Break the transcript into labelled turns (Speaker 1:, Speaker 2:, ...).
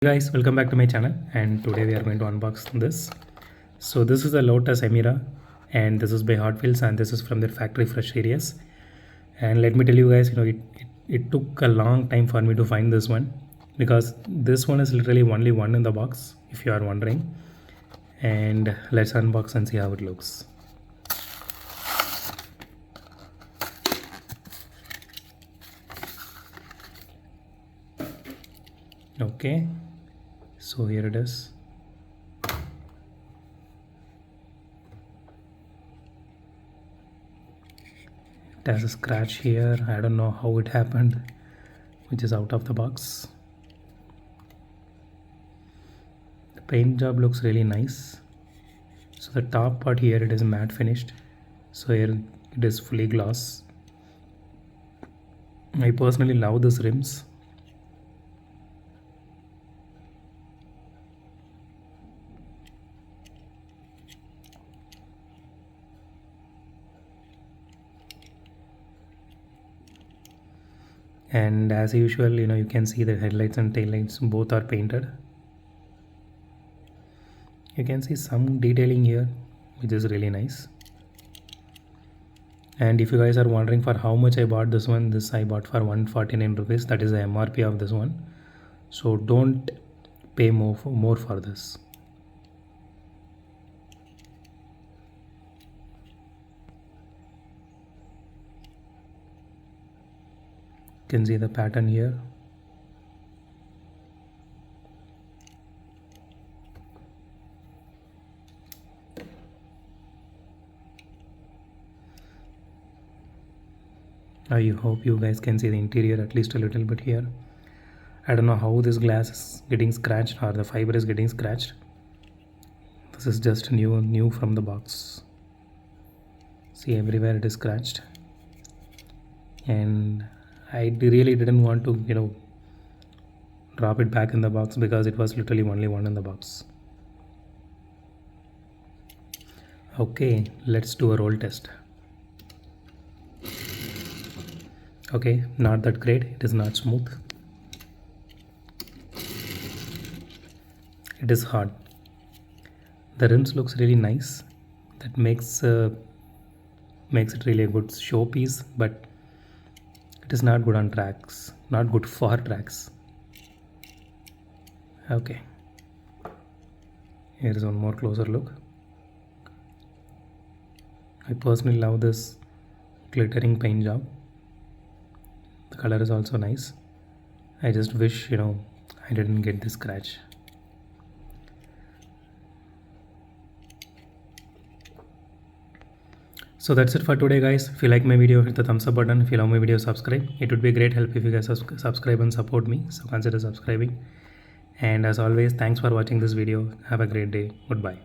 Speaker 1: Hey guys, welcome back to my channel, and today we are going to unbox this. So this is the Lotus Emira, and this is by Hotwheels, and this is from their factory fresh series. And let me tell you guys, it took a long time for me to find this one, because this one is literally only one in the box, if you are wondering. And let's unbox and see how it looks. Okay, so here it is. It has a scratch here. I don't know how it happened, which is out of the box. The paint job looks really nice. So the top part here, it is matte finished. So here it is fully gloss. I personally love these rims. And as usual, you can see the headlights and taillights both are painted. You can see some detailing here, which is really nice. And if you guys are wondering for how much I bought this one, I bought for 149 rupees. That is the MRP of this one. So don't pay more for this. You can see the pattern here. I hope you guys can see the interior at least a little bit here. I don't know how this glass is getting scratched or the fiber is getting scratched. This is just new from the box. See, everywhere it is scratched. And I really didn't want to, drop it back in the box because it was literally only one in the box. Okay, let's do a roll test. Okay, not that great. It is not smooth. It is hard. The rims looks really nice. That makes it really a good showpiece, but it is not good on tracks. Not good for tracks. Okay. Here is one more closer look. I personally love this glittering paint job. The color is also nice. I just wish, I didn't get this scratch. So that's it for today, guys. If you like my video, hit the thumbs up button. If you love my video, subscribe. It would be a great help if you guys subscribe and support me. So consider subscribing. And as always, thanks for watching this video. Have a great day. Goodbye.